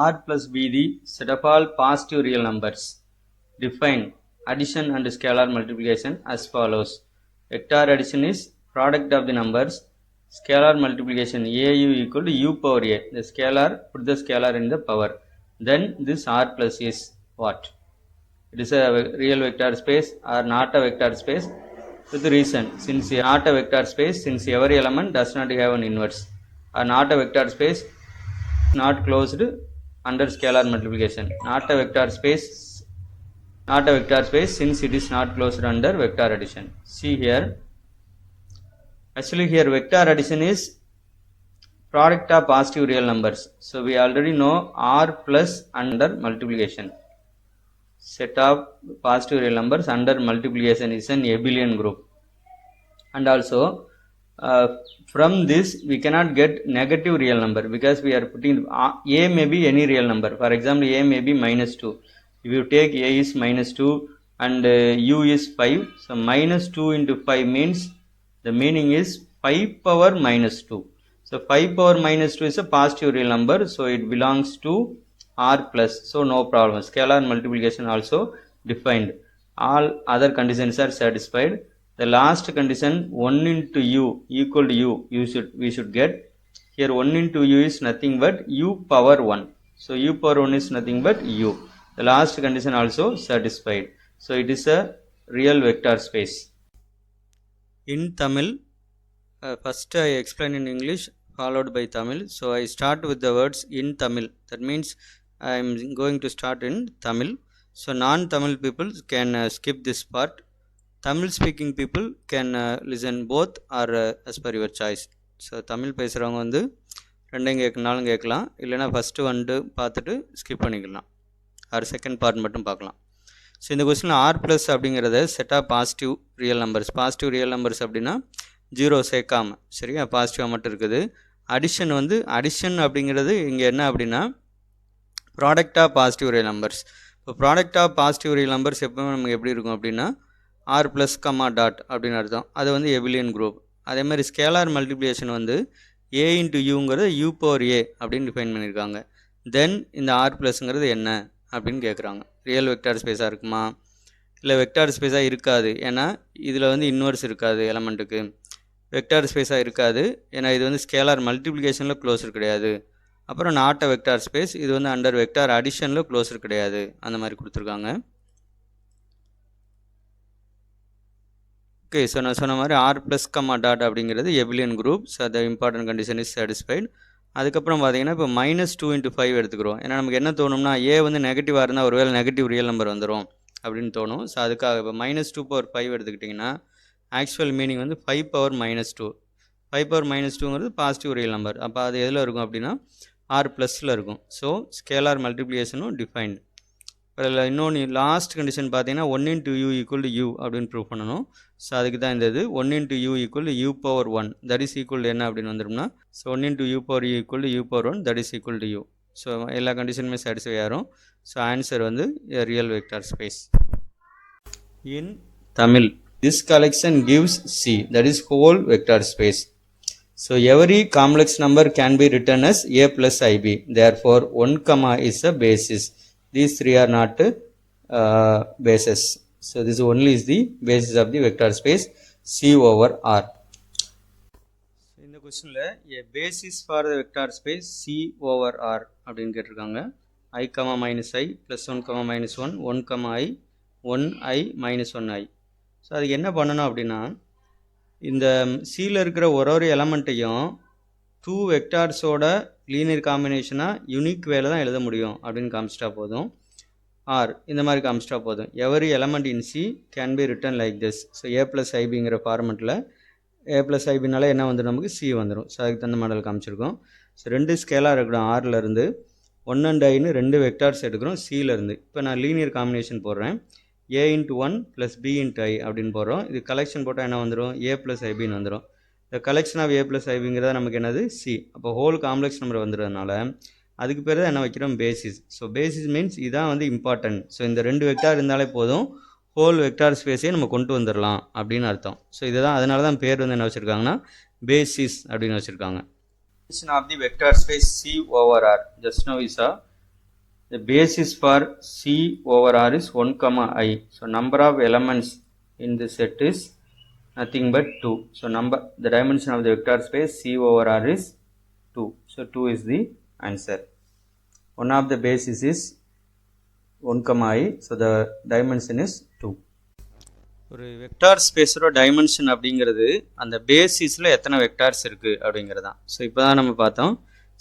R plus B the set of all positive real numbers. Define addition and scalar multiplication as follows. Vector addition is product of the numbers. Scalar multiplication AU equal to U power A. The scalar, put the scalar in the power. Then this R plus is what? It is a real vector space or not a vector space? With the reason, since not a vector space, since every element does not have an inverse, or not a vector space, not closed under scalar multiplication. Not a vector space since it is not closed under vector addition. See here, actually here vector addition is product of positive real numbers. So we already know R plus under multiplication. Set of positive real numbers under multiplication is an abelian group. And also from this we cannot get negative real number because we are putting A may be any real number. For example, A may be -2. If you take A is -2 and U is 5, so -2 into 5 means the meaning is 5 power -2. So 5 power -2 is a positive real number, so it belongs to R plus, so no problem. Scalar multiplication also defined. All other conditions are satisfied. The last condition 1 into U equal to U, we should get. Here 1 into U is nothing but U power 1. So U power 1 is nothing but U. The last condition also satisfied. So it is a real vector space. In Tamil, first I explain in English followed by Tamil. So I start with the words in Tamil. That means I am going to start in Tamil. So non-Tamil people can skip this part. Tamil speaking people can listen both or as per your choice. So Tamil பேசுகிறவங்க வந்து ரெண்டையும் கேட்கனாலும் கேட்கலாம், இல்லைனா first வந்து பார்த்துட்டு skip பண்ணிக்கலாம், R second part மட்டும் பார்க்கலாம். ஸோ இந்த கொஸ்டினில் ஆர் ப்ளஸ் அப்படிங்கிறத set of positive real numbers. Positive real numbers அப்படின்னா 0 சேர்க்காமல், சரியா, பாசிட்டிவாக மட்டும் இருக்குது. அடிஷன் வந்து அடிஷன் அப்படிங்கிறது இங்கே என்ன அப்படின்னா product of positive real numbers. இப்போ product of positive real numbers எப்போவுமே நமக்கு எப்படி இருக்கும் அப்படின்னா ஆர் ப்ளஸ் கம்மா டாட் அப்படின்னு அர்த்தம். அது வந்து எபிலியன் குரூப். அதே மாதிரி ஸ்கேலார் மல்டிப்ளிகேஷன் வந்து A into யூங்கிறது you power a அப்படின்னு டிஃபைன் பண்ணியிருக்காங்க. தென் இந்த ஆர் ப்ளஸ்ங்கிறது என்ன அப்படின்னு கேட்குறாங்க. ரியல் வெக்டார் ஸ்பேஸாக இருக்குமா, இல்லை வெக்டார் ஸ்பேஸாக இருக்காது, ஏன்னா இதில் வந்து இன்வர்ஸ் இருக்காது, எலமெண்ட்டுக்கு வெக்டார் ஸ்பேஸாக இருக்காது, ஏன்னா இது வந்து ஸ்கேலார் மல்டிப்ளிகேஷனில் க்ளோஸர் கிடையாது. அப்புறம் நாட் அ வெக்டார் ஸ்பேஸ், இது வந்து அண்டர் வெக்டார் அடிஷனில் க்ளோஸர் கிடையாது, அந்த மாதிரி கொடுத்துருக்காங்க. ஓகே, ஸோ நான் சொன்ன மாதிரி ஆர் ப்ளஸ் கம்மா டாட் அப்படிங்கிறது எபிலியன் group. So the important condition is satisfied. அதுக்கப்புறம் பார்த்தீங்கன்னா இப்போ -2 into 5 எடுத்துக்கிறோம். ஏன்னா நமக்கு என்ன தோணும்னா ஏ வந்து நெகட்டிவாக இருந்தால் ஒருவேளை நெகட்டிவ் ரியல் நம்பர் வந்துடும் அப்படின்னு தோணும். ஸோ அதுக்காக இப்போ -2 power 5 எடுத்துக்கிட்டிங்கன்னா ஆக்சுவல் மீனிங் வந்து 5 power -2. 5 power -2ங்கிறது பாசிட்டிவ் ரியல் நம்பர். அப்போ அது எதில் இருக்கும் அப்படின்னா ஆர் ப்ளஸில் இருக்கும். ஸோ ஸ்கேலார் மல்டிப்ளிகேஷனும் டிஃபைன்டு. அதில் இன்னொன்று லாஸ்ட் கண்டிஷன் பார்த்தீங்கன்னா 1 into u equal to u அப்படின்னு ப்ரூவ் பண்ணணும். ஸோ அதுக்கு தான் இந்த இது 1 into u equal to u power 1 that is equal to என்ன அப்படின்னு வந்துடும்னா, so 1 into u power u equal to u power 1 that is equal to u. So எல்லா கண்டிஷனுமே satisfy ஆகும். ஸோ ஆன்சர் வந்து real vector space. In Tamil, this collection gives C, that is whole vector space. So every complex number can be written as a plus ib. Therefore 1 comma is a basis. These three are not bases. So this only is the basis of the vector space C over R. In the question la a basis for the vector space C over R அப்படினு கேட்டிருக்காங்க. I comma minus I plus 1 comma minus 1 1 comma I 1 I minus 1 I. So அதுக்கு என்ன பண்ணணும் அப்படின்னா இந்த சியில் இருக்கிற ஒரு எலமெண்ட்டையும் 2 வெக்டார்ஸோட லீனியர் காம்பினேஷனாக யூனிக் வேலை தான் எழுத முடியும் அப்படின்னு காமிச்சிட்டா போதும். ஆர் இந்த மாதிரி காமிச்சிட்டா போதும். Every element in C can be written like this. So A plus ஐபிங்கிற ஃபார்மெட்டில் ஏ ப்ளஸ் ஐபினால என்ன வந்துடும், நமக்கு சி வந்துடும். ஸோ அதுக்கு தகுந்த மாடல் காமிச்சிருக்கோம். ஸோ 2 ஸ்கேலாக இருக்கணும் ஆர்லேருந்து, 1 and I ரெண்டு வெக்டார்ஸ் எடுக்கிறோம் சியிலேருந்து. இப்போ நான் லீனியர் காம்பினேஷன் போடுறேன். a into 1 plus b into I அப்படின்னு போடுறோம். இது கலெக்ஷன் போட்டால் என்ன வந்துடும், a plus ibன்னு வந்துடும். இந்த கலெக்ஷன் ஆஃப் a plus ibங்கிறத நமக்கு என்னது சி. அப்போ ஹோல் காம்ப்ளெக்ஸ் நம்பர் வந்துடுறதுனால அதுக்கு பேர் தான் என்ன வைக்கிறோம், பேசிஸ். ஸோ பேசிஸ் மீன்ஸ் இதான் வந்து இம்பார்ட்டன்ட். ஸோ இந்த 2 வெக்டார் இருந்தாலே போதும், ஹோல் வெக்டார் ஸ்பேஸே நம்ம கொண்டு வந்துடலாம் அப்படின்னு அர்த்தம். ஸோ இதுதான், அதனால தான் பேர் வந்து என்ன வச்சுருக்காங்கன்னா பேசிஸ் அப்படின்னு வச்சுருக்காங்க. Of the vector space C over R. Just now we saw the basis for C over R is 1 comma I. So number of elements in the set is nothing but 2. So the dimension of the vector space C over R is 2. So 2 is the answer. One of the basis is 1 comma I. So the dimension is 2. ஒரு vector ஸ்பேஸோட dimension அப்படிங்கிறது அந்த பேசிஸில் எத்தனை vectors இருக்குது அப்படிங்கிறது தான். So இப்போ தான் நம்ம பார்த்தோம்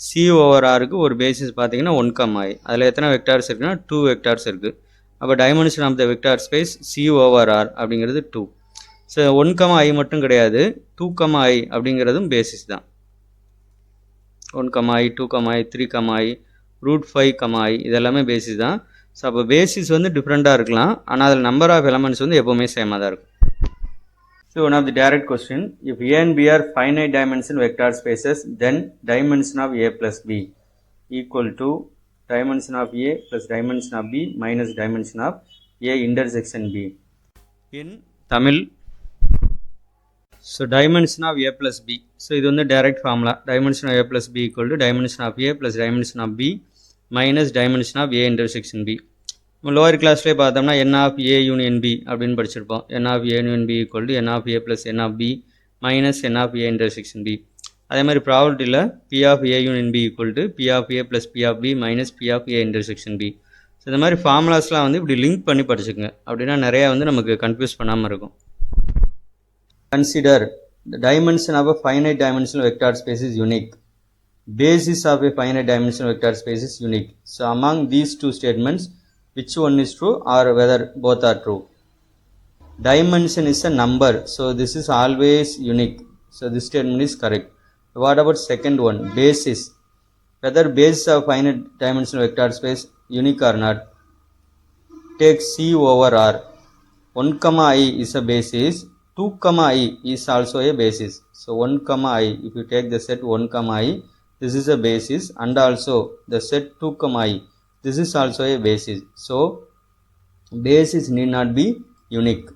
சி ஓவர் ஆருக்கு ஒரு பேசிஸ் பார்த்தீங்கன்னா 1 comma I. அதில் எத்தனை வெக்டார்ஸ் இருக்குன்னா 2 வெக்டார்ஸ் இருக்குது. அப்போ dimension of the vector space C over R அப்படிங்கிறது 2. ஸோ 1 comma I மட்டும் கிடையாது, 2 comma I அப்படிங்கிறதும் பேசிஸ் தான். 1 comma I, 2 comma I, 3 comma I, √5 comma I இதெல்லாமே பேசிஸ் தான். ஸோ அப்போ பேசிஸ் வந்து டிஃப்ரெண்ட்டாக இருக்கலாம், ஆனால் அதில் நம்பர் ஆஃப் எலமெண்ட்ஸ் வந்து எப்போவுமே சேமாக தான் இருக்கும். So one of the direct question, if A and B are finite dimension vector spaces then dimension of A plus B equal to dimension of A plus dimension of B minus dimension of A intersection B. In Tamil, so dimension of A plus B. So இது வந்து direct formula. Dimension of A plus B equal to dimension of A plus dimension of B minus dimension of A intersection B. Lower கிளாஸ்லேயே பார்த்தோம்னா n of A union B அப்படின்னு படிச்சிருப்போம். n of A union B equal to n of A plus n of B minus n of A intersection B. அதே மாதிரி ப்ராபபிலிட்டியில் P of A union B equal to P of A plus P of B minus P of A intersection B. So இந்த மாதிரி ஃபார்முலாஸ்லாம் வந்து இப்படி link பண்ணி படிச்சுக்கோங்க, அப்படின்னா நிறையா வந்து நமக்கு கன்ஃபியூஸ் பண்ணாமல் இருக்கும். Consider the dimension of a finite dimensional vector space is unique. Basis of a finite dimensional vector space is unique. So among these two statements, which one is true or whether both are true? Dimension is a number, so this is always unique. So this statement is correct. What about second one, basis? Whether basis of finite dimensional vector space unique or not? Take C over R. 1 comma I is a basis. 2 comma I is also a basis. So 1 comma I, if you take the set 1 comma I, this is a basis, and also the set 2 comma I, this is also a basis. So basis need not be unique.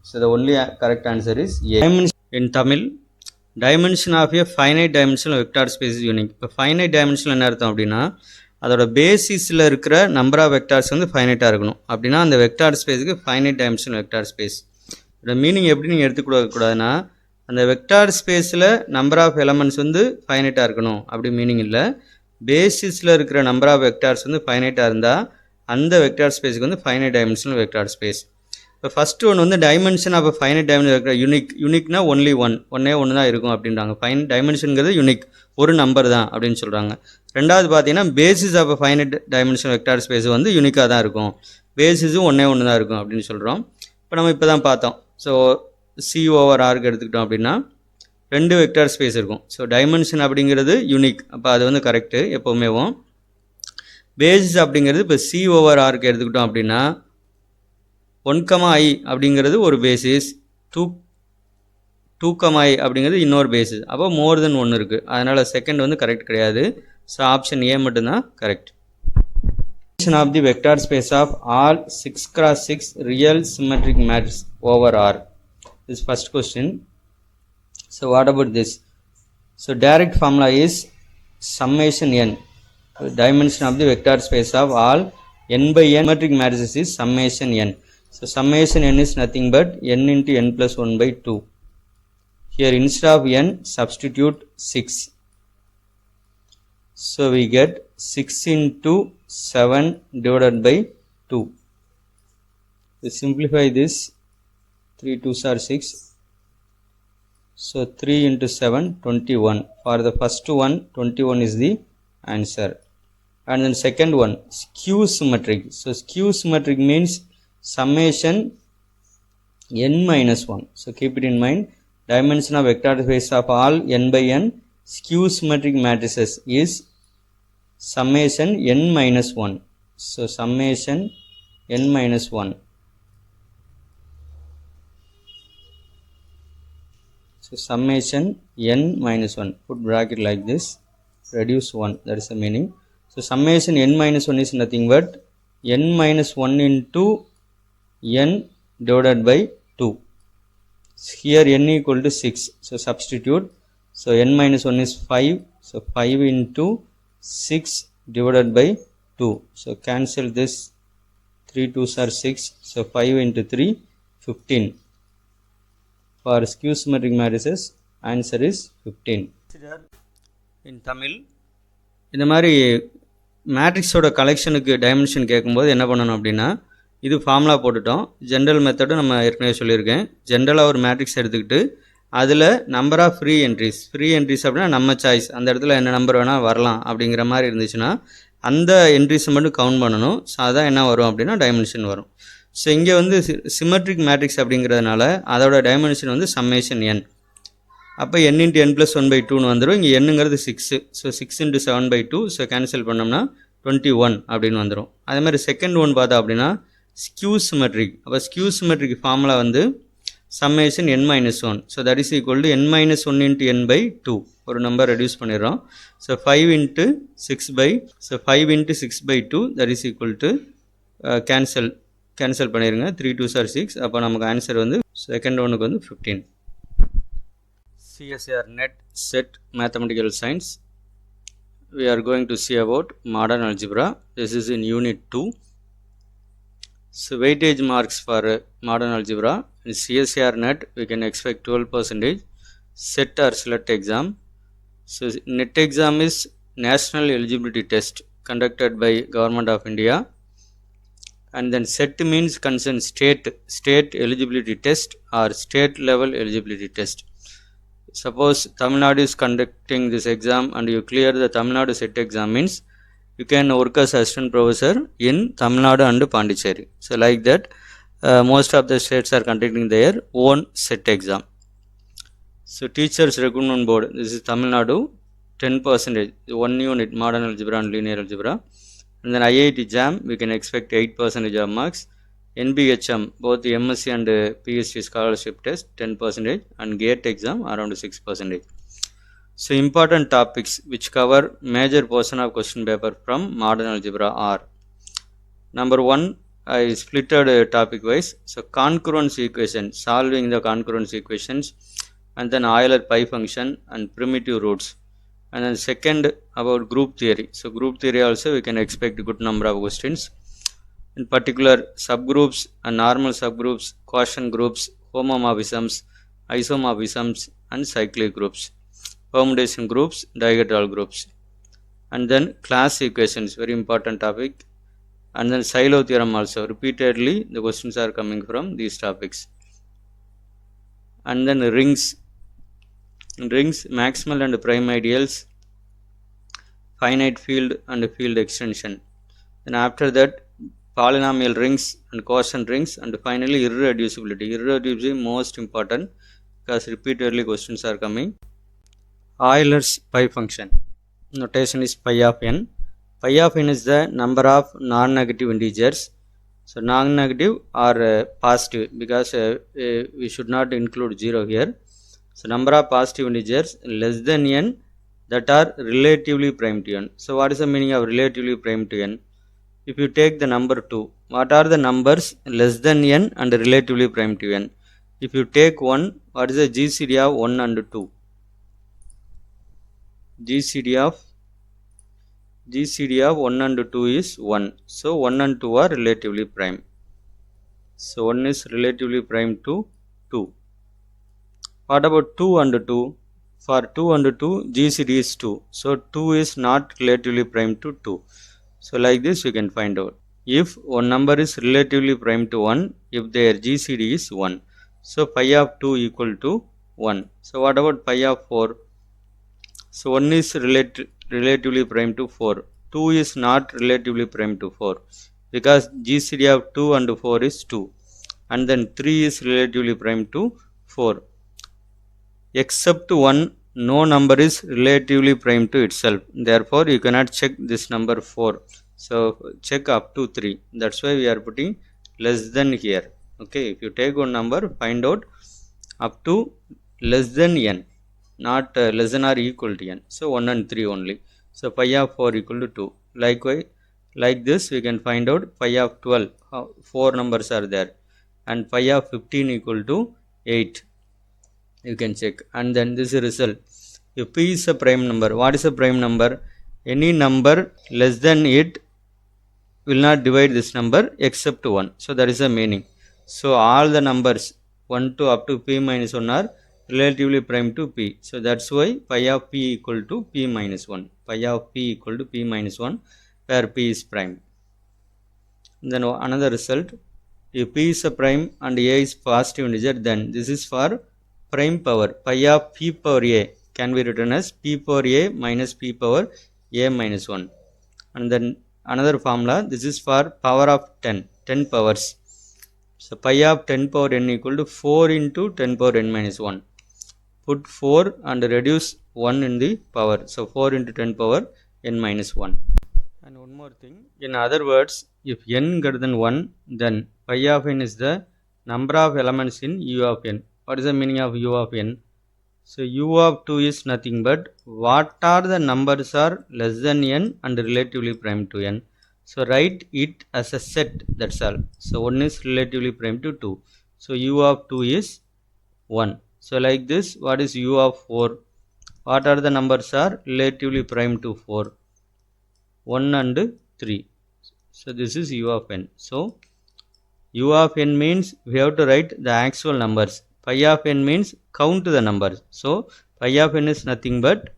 So the only correct answer is A. In Tamil, dimension of a finite dimensional vector space is unique. இப்போ finite dimension என்ன அர்த்தம் அப்படின்னா அதோட பேசிஸில் இருக்கிற number of vectors வந்து ஃபைனைட்டாக இருக்கணும். அப்படின்னா அந்த வெக்டார் ஸ்பேஸுக்கு ஃபைனைட் டைமென்ஷனல் வெக்டார் ஸ்பேஸ். இதோட மீனிங் எப்படி நீங்கள் எடுத்துக்கூடாதுன்னா அந்த வெக்டார் ஸ்பேஸில் நம்பர் ஆஃப் எலமெண்ட்ஸ் வந்து ஃபைனைட்டாக இருக்கணும் அப்படி மீனிங் இல்லை. பேசிஸில் இருக்கிற நம்பர் ஆஃப் வெக்டார்ஸ் வந்து ஃபைனைட்டாக இருந்தால் அந்த வெக்டார் ஸ்பேஸுக்கு வந்து ஃபைனைட் டைமென்ஷனல் வெக்டார் ஸ்பேஸ். இப்போ ஃபஸ்ட்டு ஒன்று வந்து dimension of finite dimension vector யூனிக்னா ஒன்லி ஒன்னே ஒன்று தான் இருக்கும் அப்படின்றாங்க. டைமென்ஷனுங்கிறது யூனிக், ஒரு நம்பர் தான் அப்படின்னு சொல்கிறாங்க. ரெண்டாவது பார்த்தீங்கன்னா basis of finite dimension vector space வந்து யூனிக்காக தான் இருக்கும், பேசிஸும் ஒன்றே ஒன்று தான் இருக்கும் அப்படின்னு சொல்கிறோம். இப்போ நம்ம இப்போ தான் பார்த்தோம். ஸோ சி ஓவர் ஆருக்கு எடுத்துக்கிட்டோம் அப்படின்னா 2 வெக்டார் ஸ்பேஸ் இருக்கும். ஸோ டைமென்ஷன் அப்படிங்கிறது யூனிக், அப்போ அது வந்து கரெக்டு எப்போவுமேவும். பேசிஸ் அப்படிங்கிறது இப்போ சி ஓவர் ஆருக்கு எடுத்துக்கிட்டோம் அப்படின்னா 1 comma I அப்படிங்கிறது ஒரு பேசிஸ், 2 comma I அப்படிங்கிறது இன்னொரு பேசிஸ். அப்போ மோர் தென் 1 இருக்குது, அதனால் செகண்ட் வந்து கரெக்ட் கிடையாது. ஸோ ஆப்ஷன் ஏ மட்டும்தான் correct. Dimension of the vector space of all 6x6 real symmetric matrices over R. This first question. So what about this? So direct formula is summation n. Dimension of the vector space of all n by n symmetric matrices is summation n. So summation n is nothing but n into n plus 1 by 2. Here instead of n substitute 6. So we get 6 into 7 divided by 2. We simplify this, 3 2s are 6. So 3 into 7, 21. For the first one, 21 is the answer. And then second one, skew symmetric. So skew symmetric means summation n minus 1. So keep it in mind. Dimension of vector space of all n by n skew symmetric matrices is summation n minus 1. So summation n minus 1. So summation n minus 1. Put bracket like this. Reduce 1. That is the meaning. So summation n minus 1 is nothing but n minus 1 into n divided by 2. Here n equal to 6. So substitute. So n minus 1 is 5. So 5 into 6 divided by 2. So cancel this, 3 2s are 6, so 5 into 3 15. For skew symmetric matrices answer is 15. In Tamil இந்த மாதிரி மேட்ரிக்ஸோட கலெக்ஷனுக்கு dimension கேட்கும்போது என்ன பண்ணணும் அப்படின்னா, இது formula போட்டுட்டோம். General மெத்தடும் நம்ம ஏற்கனவே சொல்லியிருக்கேன். ஜென்ரலாக ஒரு மேட்ரிக்ஸ் எடுத்துக்கிட்டு அதில் நம்பர் ஆஃப் ஃப்ரீ என்ட்ரிஸ் அப்படின்னா நம்ம சாய்ஸ், அந்த இடத்துல என்ன நம்பர் வேணால் வரலாம் அப்படிங்கிற மாதிரி இருந்துச்சுன்னா அந்த என்ட்ரிஸை மட்டும் கவுண்ட் பண்ணணும். ஸோ அதான் என்ன வரும் அப்படின்னா டைமென்ஷன் வரும். ஸோ இங்கே வந்து சிமெட்ரிக் மேட்ரிக்ஸ் அப்படிங்கிறதுனால அதோட டைமென்ஷன் வந்து சம்மேஷன் n. அப்போ n இன்ட்டு n + 1/2ன்னு வந்துடும். இங்கே என்னங்கிறது 6, ஸோ 6 × 7/2, ஸோ கேன்சல் பண்ணோம்னா 21 அப்படின்னு வந்துடும். அதே மாதிரி செகண்ட் ஒன் பார்த்தா அப்படின்னா ஸ்கியூ சிமெட்ரிக். அப்போ ஸ்கியூ சிமெட்ரிக் ஃபார்முலா வந்து summation n - 1, so that is equal to n - 1 × n/2. ஒரு நம்பர் ரெடியூஸ் பண்ணிடுறோம். So 5 × 6/2 that is equal to cancel பண்ணிடுங்க, 3 2s are 6. அப்போ நமக்கு ஆன்சர் வந்து செகண்ட் ஒனுக்கு வந்து 15. CSIR NET Set Mathematical Science. We are going to see about modern algebra. This is in unit 2. So weightage marks for modern algebra. In CSIR NET we can expect 12%. Set or select exam. So NET exam is National Eligibility Test conducted by Government of India. And then set means concern state eligibility test or state level eligibility test. Suppose Tamil Nadu is conducting this exam and you clear the Tamil Nadu set exam, means you can work as assistant professor in Tamil Nadu and Pondicherry. So like that most of the states are conducting their own set exam. So teachers recruitment board, this is Tamil Nadu, 10%, 1 unit modern algebra and linear algebra. And then IIT JAM we can expect 8% of marks. NBHM both the MSc and PhD scholarship test 10%, and GATE exam around 6%. So important topics which cover major portion of question paper from modern algebra are: number 1, I splitted topic wise. So concurrence equation, solving the concurrence equations, and then Euler pi function and primitive roots. And then second about group theory. So group theory also we can expect a good number of questions. In particular subgroups and normal subgroups, quotient groups, homomorphisms, isomorphisms and cyclic groups, permutation groups, diagonal groups. And then class equations, very important topic. And then Silo theorem also, repeatedly the questions are coming from these topics. And then rings, maximal and prime ideals, finite field and field extension. Then after that polynomial rings and quotient rings, and finally irreducibility. Irreducibility most important because repeatedly questions are coming. Euler's pi function notation is pi of n. Pi of n is the number of non-negative integers. So non-negative or positive, because we should not include 0 here. So number of positive integers less than n that are relatively prime to n. So what is the meaning of relatively prime to n? If you take the number 2, what are the numbers less than n and relatively prime to n? If you take 1, what is the GCD of 1 and 2? GCD of 1 and 2 is 1. So 1 and 2 are relatively prime. So 1 is relatively prime to 2. What about 2 and 2? For 2 and 2, GCD is 2. So 2 is not relatively prime to 2. So like this you can find out. If one number is relatively prime to 1, if their GCD is 1. So pi of 2 equal to 1. So what about pi of 4? So 1 is relatively prime to 4. 2 is not relatively prime to 4 because GCD of 2 and 4 is 2. And then 3 is relatively prime to 4. Except 1, no number is relatively prime to itself. Therefore you cannot check this number 4. So check up to 3. That's why we are putting less than here. Okay, if you take one number, find out up to less than n, not less than or equal to n. So 1 and 3 only. So pi of 4 equal to 2. Likewise, like this we can find out pi of 12. 4 numbers are there, and pi of 15 equal to 8. You can check. And then this is result. If p is a prime number, what is a prime number? Any number less than it will not divide this number except 1. So that is the meaning. So all the numbers 1 to up to p minus 1 are relatively prime to p. So that's why pi of p equal to p minus 1. Pi of p equal to p minus 1 where p is prime. Then another result, if p is a prime and a is positive integer, then this is for prime power. Pi of p power a can be written as p power a minus p power a minus 1. And then another formula, this is for power of 10 powers. So pi of 10 power n equal to 4 into 10 power n minus 1. Put 4 and reduce 1 in the power. So 4 into 10 power n minus 1. And one more thing, in other words, if n greater than 1, then pi of n is the number of elements in u of n. What is the meaning of u of n? So u of 2 is nothing but what are the numbers are less than n and relatively prime to n. So write it as a set, that's all. So 1 is relatively prime to 2. So u of 2 is 1. So like this, what is u of 4? What are the numbers are relatively prime to 4? 1 and 3. So this is u of n. So u of n means we have to write the actual numbers. Pi of n means count the numbers. So pi of n is nothing but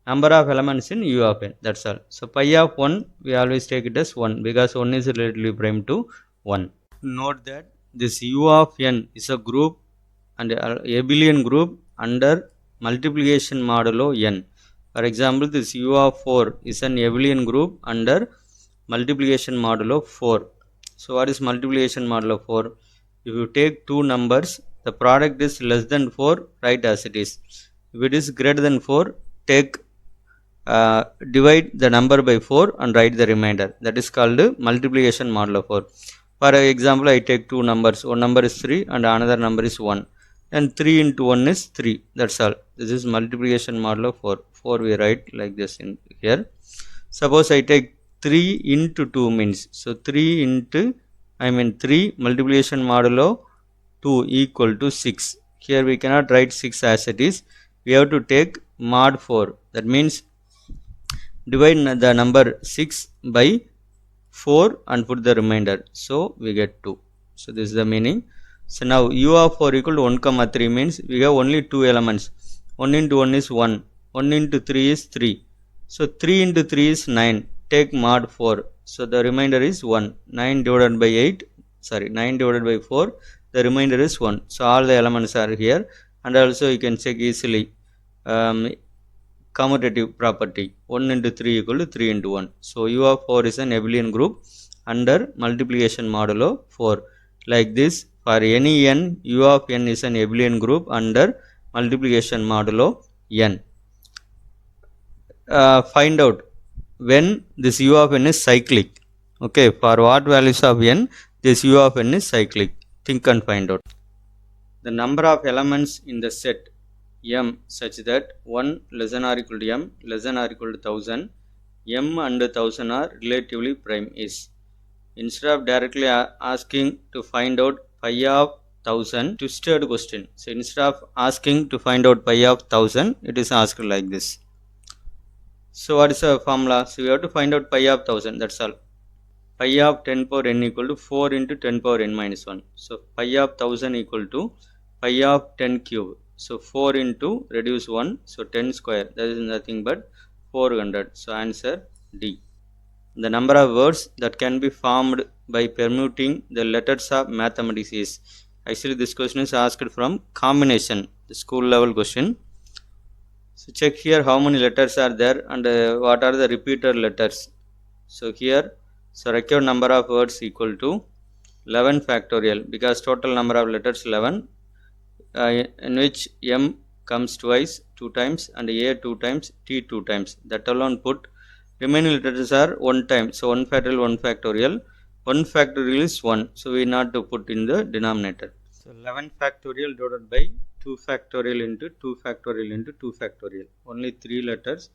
number of elements in u of n. That's all. So pi of 1 we always take it as 1 because 1 is relatively prime to 1. Note that this u of n is a group and abelian group under multiplication modulo n. For example, this u of 4 is an abelian group under multiplication modulo 4. So what is multiplication modulo 4? If you take two numbers, the product is less than 4, write as it is. If it is greater than 4, take divide the number by 4 and write the remainder. That is called multiplication modulo 4. For example, I take two numbers. One number is 3 and another number is 1. And 3 into 1 is 3. That's all. This is multiplication modulo 4. 4 we write like this in here. Suppose I take 3 into 2 means. So 3 multiplication modulo 2 equal to 6. Here we cannot write 6 as it is. We have to take mod 4. That means divide the number 6 by 4 and put the remainder. So we get 2. So this is the meaning. So now u of 4 equal to 1 comma 3 means we have only two elements. 1 into 1 is 1. 1 into 3 is 3. So 3 into 3 is 9. Take mod 4. So the remainder is 1. 9 divided by 4. The remainder is 1. So all the elements are here. And also you can check easily commutative property. 1 into 3 equal to 3 into 1. So u of 4 is an abelian group under multiplication modulo 4. Like this, for any n, u of n is an abelian group under multiplication modulo n. Find out when this u of n is cyclic. Okay, for what values of n this u of n is cyclic? Think and find out. The number of elements in the set m such that 1 less than or equal to m less than or equal to 1000, m and 1000 are relatively prime is. Instead of directly asking to find out pi of 1000, twisted question. So instead of asking to find out pi of 1000, it is asked like this. So what is the formula? So we have to find out pi of 1000, that's all. Pi of 10 power n equal to 4 into 10 power n minus 1. So pi of 1000 equal to pi of 10 cube. So 4 into reduce 1, so 10 square, that is nothing but 400. So answer D. The number of words that can be formed by permuting the letters of mathematics is. Actually this question is asked from combination, the school level question. So check here how many letters are there and what are the repeated letters. So here, so required number of words equal to 11 factorial because total number of letters 11, in which m comes twice, 2 times, and a 2 times, t 2 times. That alone put. Remaining letters are 1 time. So 1 factorial, 1 factorial. 1 factorial is 1. So we not to put in the denominator. So 11 factorial divided by 2 factorial into 2 factorial into 2 factorial. Only 3 letters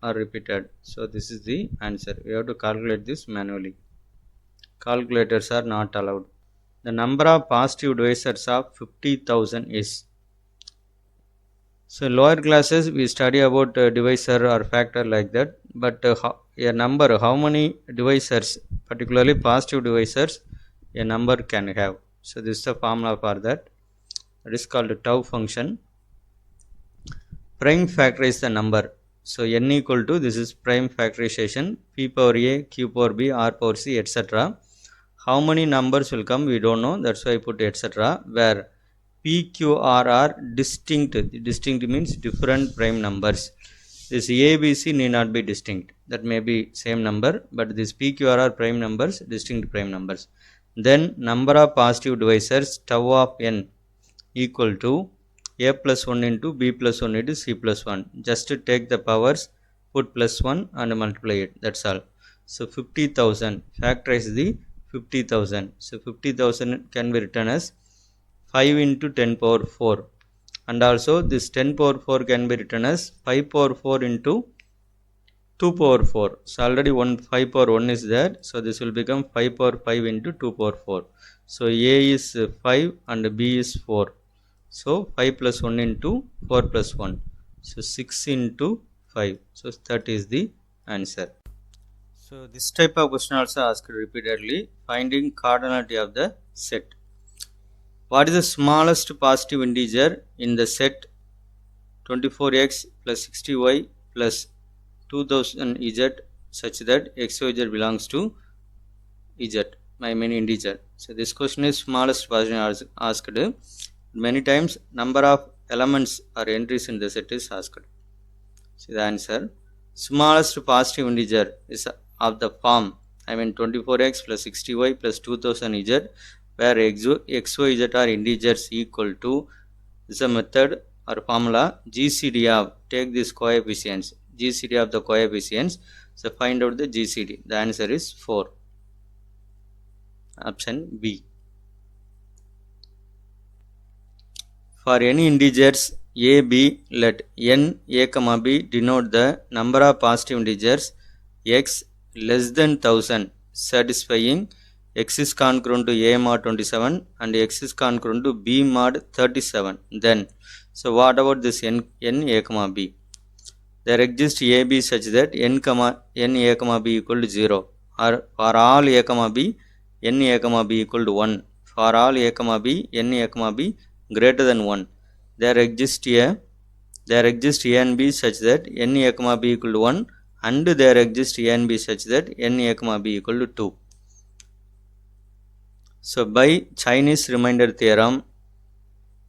are repeated. So this is the answer. We have to calculate this manually. Calculators are not allowed. The number of positive divisors of 50,000 is. So lower classes we study about divisor or factor like that, but a number, how many divisors, particularly positive divisors, a number can have. So this is the formula for that. That is called tau function. Prime factorize the number. So n equal to, this is prime factorization, p power a, q power b, r power c, etc. How many numbers will come we don't know, that's why I put etc. Where p, q, r are distinct. Distinct means different prime numbers. This a, b, c need not be distinct, that may be same number, but this p, q, r are prime numbers, distinct prime numbers. Then number of positive divisors tau of n equal to a plus 1 into b plus 1 into c plus 1. Just to take the powers, put plus 1 and multiply it, that's all. So 50,000, factorize the 50,000. So 50,000 can be written as 5 into 10 power 4, and also this 10 power 4 can be written as 5 power 4 into 2 power 4. So already 5 power 1 is there, so this will become 5 power 5 into 2 power 4. So a is 5 and b is 4. So 5 plus 1 into 4 plus 1. So 6 into 5. So that is the answer. So this type of question also asked repeatedly. Finding cardinality of the set. What is the smallest positive integer in the set 24x plus 60y plus 2000z such that xyz belongs to z? I mean integer. So this question is smallest positive asked. Many times number of elements or entries in the set is asked. See the answer. Smallest positive integer is of the form, I mean 24x plus 60y plus 2000z, where xyz are integers equal to, this is a method or formula, GCD of, take these coefficients, GCD of the coefficients. So find out the GCD. The answer is 4. Option B. For any integers a, b, let n, a, b denote the number of positive integers x less than 1000 satisfying x is congruent to a mod 27 and x is congruent to b mod 37. Then, so what about this n a, b? There exists a, b such that n a, b equal to 0, or for all a, b, n a, b equal to 1. For all a, b, n a, b greater than 1. There exists a and b such that n a, b equal to 1, and there exists a and b such that n a, b equal to 2. So by Chinese remainder theorem,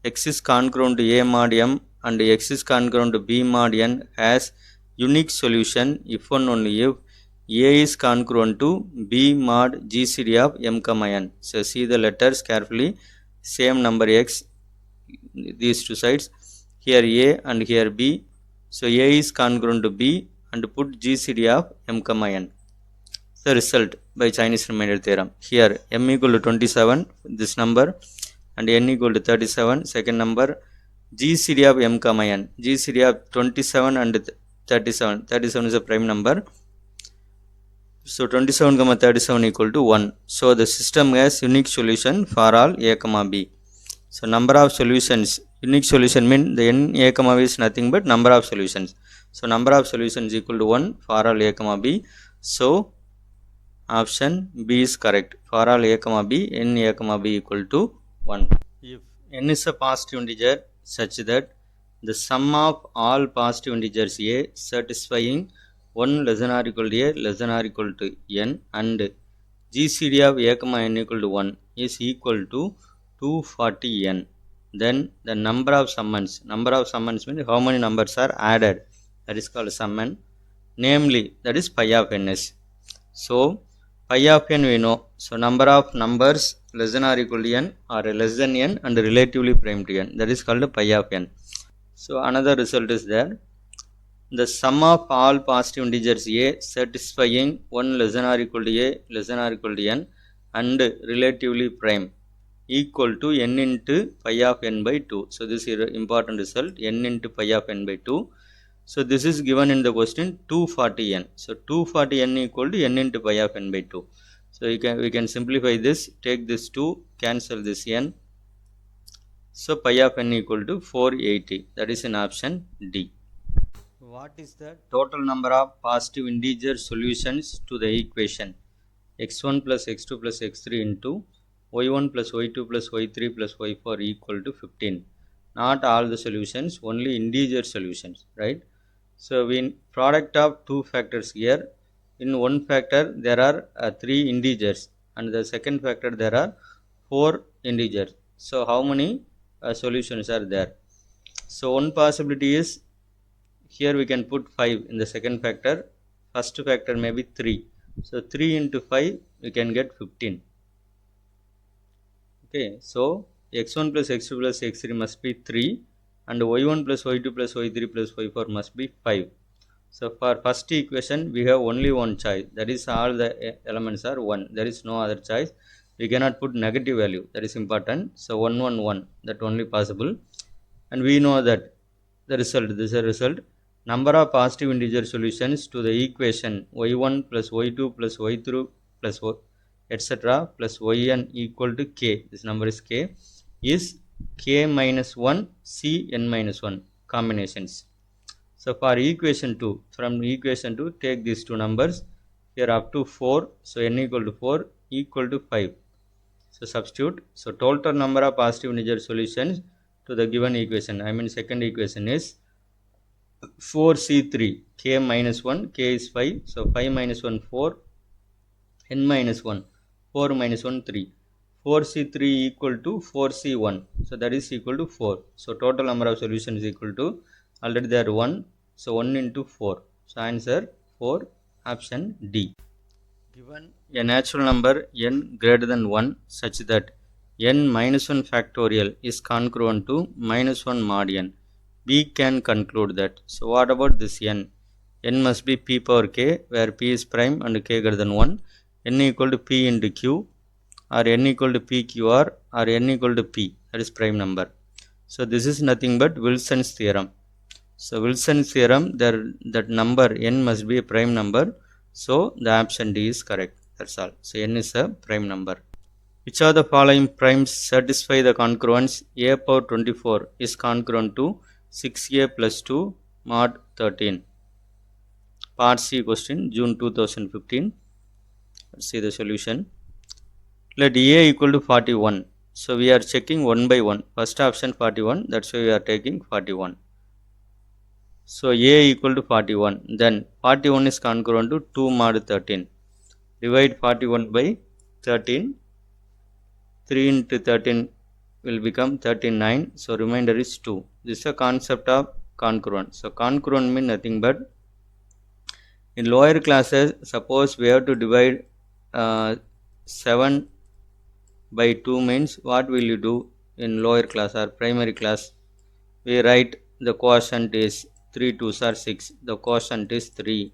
x is congruent to a mod m and x is congruent to b mod n has unique solution if and only if a is congruent to b mod GCD of m, n. So see the letters carefully. Same number x, these two sides, here a and here b. So a is congruent to b and put GCD of m, n. The result by Chinese remainder theorem. Here m equal to 27, this number, and n equal to 37, second number. GCD of m, n. GCD of 27 and 37. 37 is a prime number. So 27, 37 equal to 1. So the system has unique solution for all a, b. So number of solutions, unique solution means the n a, b is nothing but number of solutions. So number of solutions equal to 1 for all a, b. So option B is correct. For all a, b, n a, b equal to 1. If n is a positive integer such that the sum of all positive integers a satisfying 1 less than or equal to a less than or equal to n and GCD of a, n equal to 1 is equal to 240n, then the number of summons means how many numbers are added, that is called summon, namely that is pi of ns. So pi of n we know, so number of numbers less than or equal to n or less than n and relatively prime to n, that is called pi of n. So another result is there, the sum of all positive integers a satisfying 1 less than or equal to a less than or equal to n and relatively prime equal to n into pi of n by 2. So this is important result, n into pi of n by 2. So this is given in the question 240n. So 240n equal to n into pi of n by 2. So we can simplify this, take this 2, cancel this n. So pi of n equal to 480. That is in option D. What is the total number of positive integer solutions to the equation x1 plus x2 plus x3 into y1 plus y2 plus y3 plus y4 equal to 15? Not all the solutions, only integer solutions, right? So in product of two factors here, in one factor there are three integers, and the second factor there are four integers. So how many solutions are there? So one possibility is, here we can put 5 in the second factor. First factor may be 3. So 3 into 5 we can get 15. Okay, so x1 plus x2 plus x3 must be 3, and y1 plus y2 plus y3 plus y4 must be 5. So for first equation we have only one choice, that is all the elements are 1. There is no other choice. We cannot put negative value, that is important. So 1 1 1, that only possible. And we know that the result, this is the result, number of positive integer solutions to the equation y1 plus y2 plus y3 plus etc. plus yn equal to k, this number is k, is k minus 1 c n minus 1 combinations. So for equation 2, from equation 2 take these two numbers here up to 4, so n equal to 4 equal to 5. So substitute. So total number of positive integer solutions to the given equation, I mean second equation, is 4c3, k minus 1, k is 5, so 5 minus 1 4, n minus 1, 4 minus 1 3, 4c3 equal to 4c1, so that is equal to 4. So total number of solutions is equal to, already there 1, so 1 into 4, so answer 4, option D. Given a natural number n greater than 1 such that n minus 1 factorial is congruent to minus 1 mod n, we can conclude that. So what about this n? N must be p power k, where p is prime and k greater than 1, n equal to p into q, or n equal to pqr, or n equal to p, that is prime number. So this is nothing but Wilson's theorem. So Wilson's theorem, that number n must be a prime number, so the option D is correct. That's all. So n is a prime number. Which of the following primes satisfy the congruence a power 24 is congruent to 6a plus 2 mod 13? Part C question, June 2015. Let's see the solution. Let a equal to 41. So we are checking one by one. First option 41, that's why we are taking 41. So a equal to 41. Then 41 is congruent to 2 mod 13. Divide 41 by 13. 3 into 13 will become 39. So remainder is 2. This is a concept of congruent. So congruent means nothing but, in lower classes, suppose we have to divide 7 by 2 means what will you do in lower class or primary class? We write the quotient is 3 2s are 6, the quotient is 3,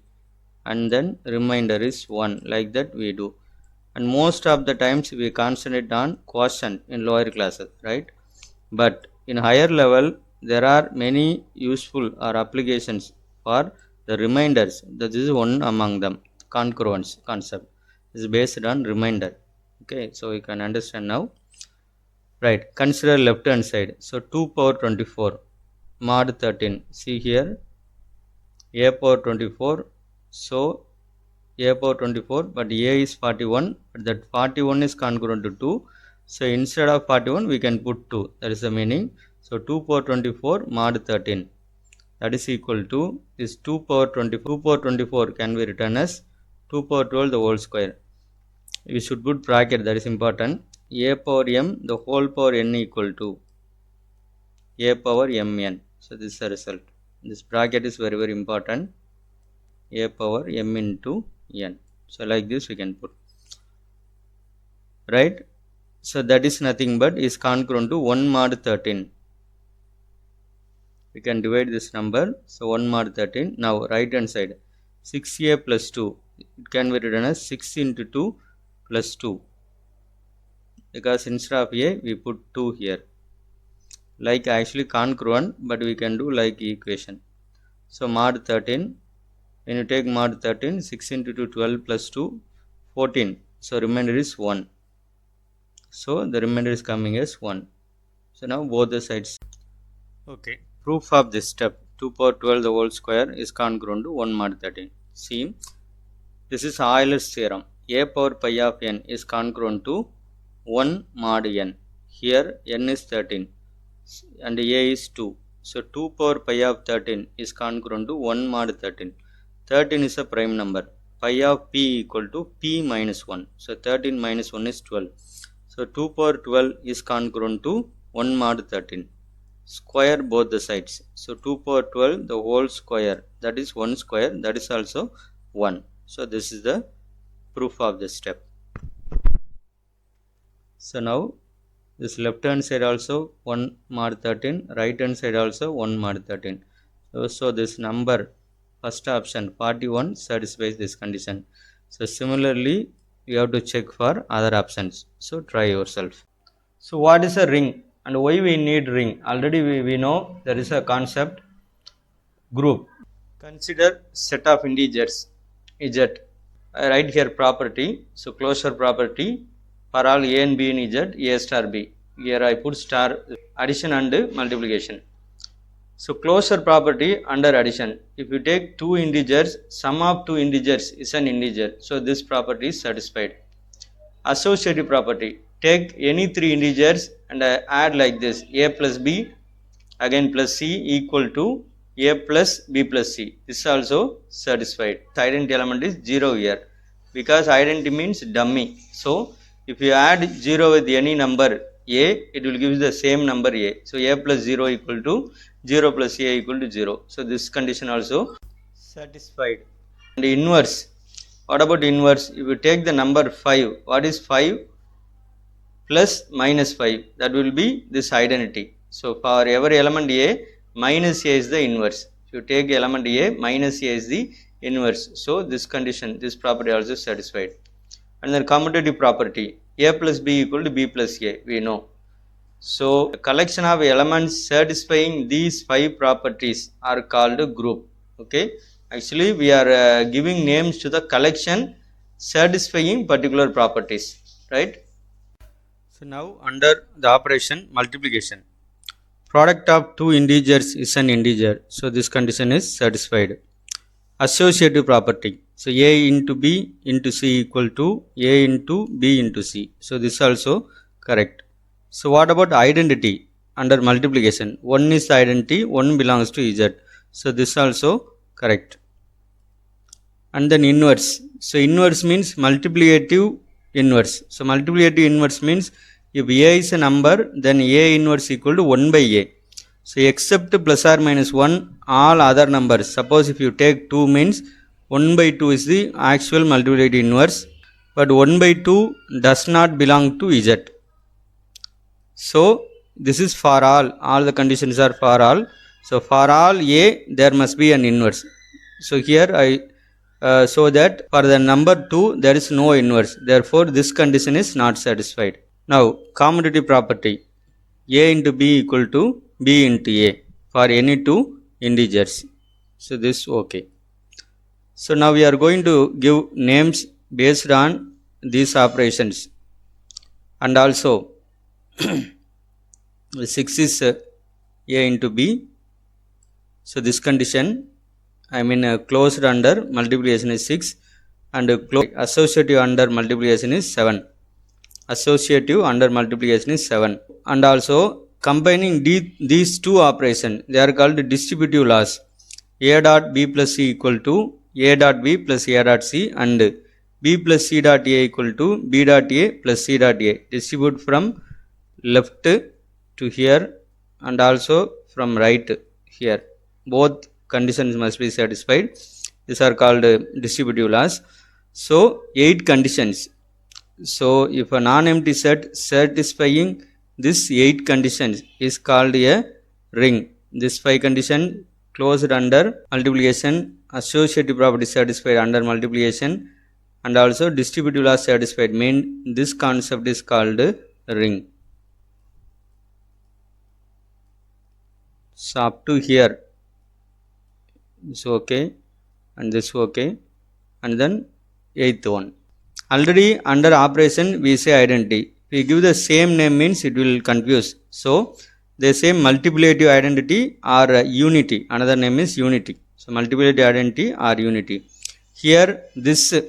and then remainder is 1, like that we do. And most of the times we concentrate on quotient in lower classes, right? But in higher level there are many useful or applications for the remainders. This is one among them. Congruence concept is based on remainder. Okay, so you can understand now. Right, consider left hand side. So 2 power 24 mod 13. See here, a power 24. So a power 24, but a is 41, but that 41 is congruent to 2. So instead of 41 we can put 2, that is the meaning. So 2 power 24 mod 13, that is equal to this 2 power 24. 2 power 24 can be written as 2 power 12 the whole square. We should put bracket, that is important. A power m the whole power n equal to a power mn. So this is the result. This bracket is very very important. A power m into n. So like this we can put, right? So that is nothing but is congruent to 1 mod 13. We can divide this number. So 1 mod 13. Now right hand side, 6a plus 2, it can be written as 6 into 2 plus 2, because instead of a we put 2 here, like actually congruent, but we can do like equation. So mod 13, when you take mod 13, 6 into 2 12 plus 2 14, so remainder is 1, so the remainder is coming as 1. So now both the sides. Okay, proof of this step, 2 power 12 the whole square is congruent to 1 mod 13. See, this is Euler's theorem. A power pi of n is congruent to 1 mod n. Here n is 13 and a is 2. So 2 power pi of 13 is congruent to 1 mod 13. 13 is a prime number. Pi of p equal to p minus 1. So 13 minus 1 is 12. So 2 power 12 is congruent to 1 mod 13. Square both the sides. So 2 power 12 the whole square, that is 1 square, that is also 1. So this is the proof of this step. So now this left hand side also 1 mod 13, right hand side also 1 mod 13. So this number, first option 41, satisfies this condition. So similarly you have to check for other options. So try yourself. So what is a ring and why we need ring? Already we know there is a concept group. Consider set of integers z. I write here property. So closure property for all a and b in z, a star b. Here I put star addition and multiplication. So closure property under addition. If you take two integers, sum of two integers is an integer. So this property is satisfied. Associative property. Take any three integers and add like this: a plus b again plus c equal to a plus b plus c. This is also satisfied. The identity element is 0 here because identity means dummy. So if you add 0 with any number a, it will give you the same number a. So a plus 0 equal to 0 plus a equal to 0. So this condition also satisfied. And inverse. What about inverse? If you take the number 5, what is 5 plus minus 5? That will be this identity. So for every element a, minus a is the inverse. If you take element a, minus a is the inverse. So this condition, this property also satisfied. And then commutative property, a plus b equal to b plus a, we know. So a collection of elements satisfying these 5 properties are called a group. Okay, actually we are giving names to the collection satisfying particular properties, right? So now under the operation multiplication, product of two integers is an integer. So this condition is satisfied. Associative property. So a into b into c equal to a into b into c. So this also correct. So what about identity under multiplication? 1 is the identity, 1 belongs to z. So this also correct. And then inverse. So inverse means multiplicative inverse. So multiplicative inverse means if a is a number, then a inverse equal to 1 by a. So except plus or minus 1, all other numbers. Suppose if you take 2 means 1 by 2 is the actual multiplicative inverse, but 1 by 2 does not belong to z. So this is for all the conditions are for all. So for all a, there must be an inverse. So here I so that for the number 2 there is no inverse, therefore this condition is not satisfied. Now commutative property, a into b equal to b into a for any two integers. So this okay. So now we are going to give names based on these operations. And also 6 is a into b. So this condition, I mean closed under multiplication is 6 and associative under multiplication is 7. Associative under multiplication is 7. And also combining these two operations, they are called distributive laws. A dot b plus c equal to a dot b plus a dot c and b plus c dot a equal to b dot a plus c dot a. Distribute from left to here and also from right here. Both conditions must be satisfied. These are called distributive laws. So 8 conditions. So if a non-empty set satisfying this 8 conditions is called a ring. This 5 condition closed under multiplication, associative property satisfied under multiplication, and also distributive law satisfied, mean this concept is called ring. So up to here is okay and this okay, and then 8th one. Already under operation we say identity. We give the same name means it will confuse. So they say multiplicative identity or unity. Another name is unity. So multiplicative identity or unity. Here this Z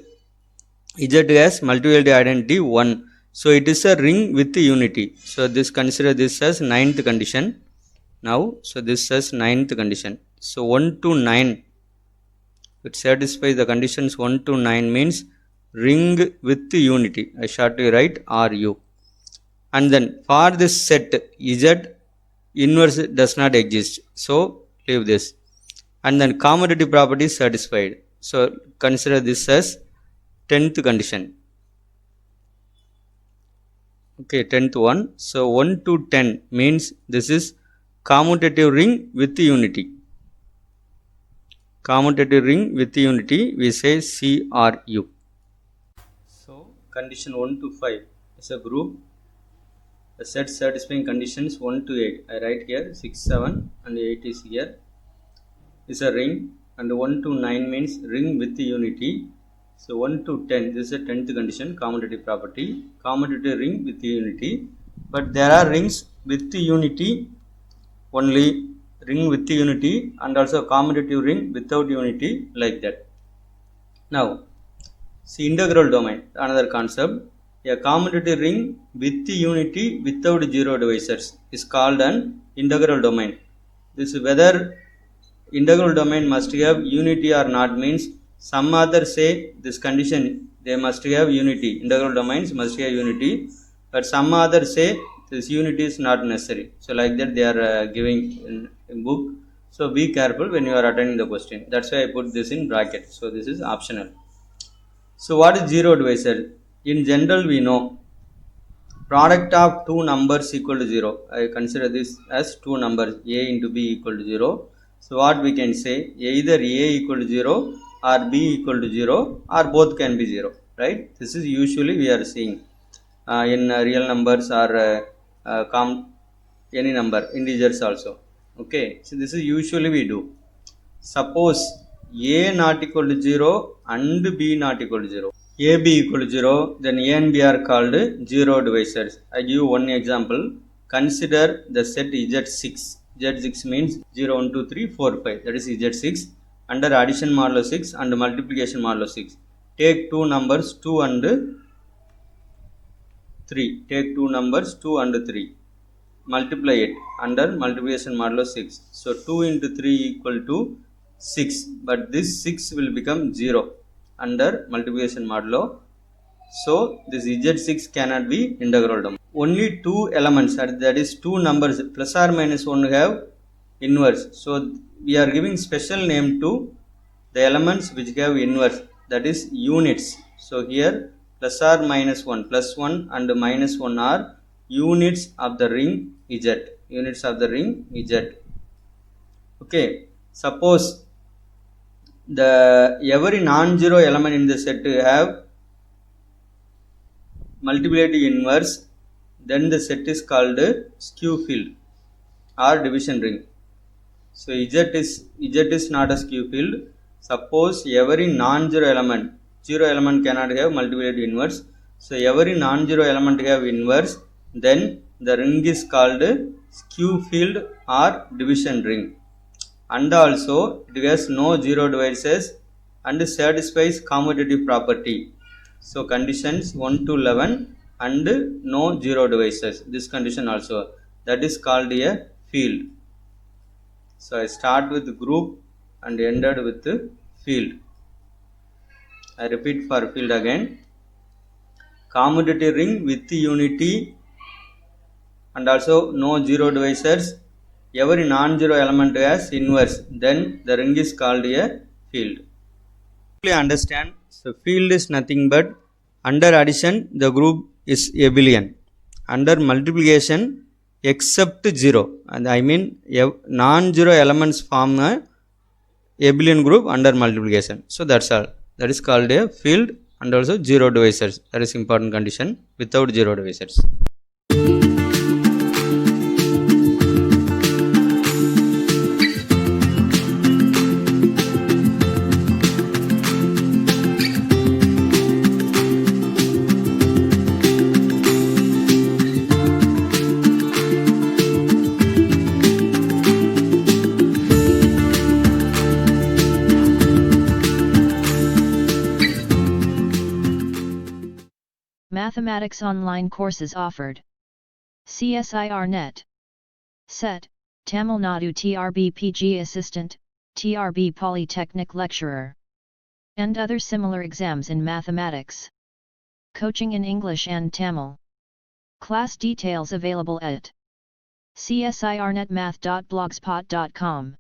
has multiplicative identity 1. So it is a ring with unity. So this consider this as ninth condition. Now so this as ninth condition. So 1 to 9, it satisfies the conditions 1 to 9 means ring with unity. I shortly write RU. And then for this set Z inverse does not exist. So leave this. And then commutative property is satisfied. So consider this as 10th condition. Okay, 10th one. So 1 to 10 means this is commutative ring with unity. Commutative ring with unity, we say CRU. So condition 1 to 5 is a group. The set satisfying conditions 1 to 8. I write here 6, 7 and 8 is here. Is a ring, and 1 to 9 means ring with unity. So 1 to 10, this is a 10th condition, commutative property. Commutative ring with unity. But there are rings with unity only, ring with unity, and also commutative ring without unity, like that. Now see integral domain, another concept. A commutative ring with unity without zero divisors is called an integral domain. This whether integral domain must have unity or not means some others say this condition they must have unity, integral domains must have unity, but some others say this unity is not necessary. So like that they are giving in book. So be careful when you are attending the question. That's why I put this in bracket. So this is optional. So what is zero divisor? In general we know product of two numbers equal to 0. I consider this as two numbers a into b equal to 0. So what we can say, either a equal to 0 or b equal to 0 or both can be 0, right? This is usually we are seeing in real numbers or any number, integers also. Okay, so this is usually we do. Suppose a not equal to 0 and b not equal to 0. A b equal to 0, then a and b are called zero divisors. I give one example. Consider the set Z6. Z6 means 0, 1, 2, 3, 4, 5. That is Z6. Under addition modulo 6 and multiplication modulo 6. Take two numbers 2 and 3. Take two numbers 2 and 3. Multiply it under multiplication modulo 6. So 2 into 3 equal to 6. But this 6 will become 0 under multiplication modulo. So this Z6 cannot be integral domain. Only two elements, that is two numbers plus or minus 1 have inverse. So we are giving special name to the elements which have inverse, that is units. So here plus or minus 1, plus 1 and minus 1 are units of the ring Z. Units of the ring Z. Okay, suppose the every non-zero element in the set have multiplicative inverse, then the set is called skew field or division ring. So Z is not a skew field. Suppose every non-zero element, zero element cannot have multiplicative inverse. So every non-zero element have inverse, then the ring is called skew field or division ring. And also it has no zero divisors and satisfies commutative property. So conditions 1 to 11 and no zero divisors. This condition also, that is called a field. So I start with group and ended with field. I repeat for field again. Commutative ring with unity and also no zero divisors. Every non-zero element has inverse, then the ring is called a field. Understand, so field is nothing but under addition the group is abelian, under multiplication except 0, and I mean non-zero elements form a abelian group under multiplication. So that's all, that is called a field. And also zero divisors, that is important condition, without zero divisors. Mathematics online courses offered. CSIR Net. SET, Tamil Nadu TRB PG Assistant, TRB Polytechnic Lecturer. And other similar exams in mathematics. Coaching in English and Tamil. Class details available at csirnetmath.blogspot.com.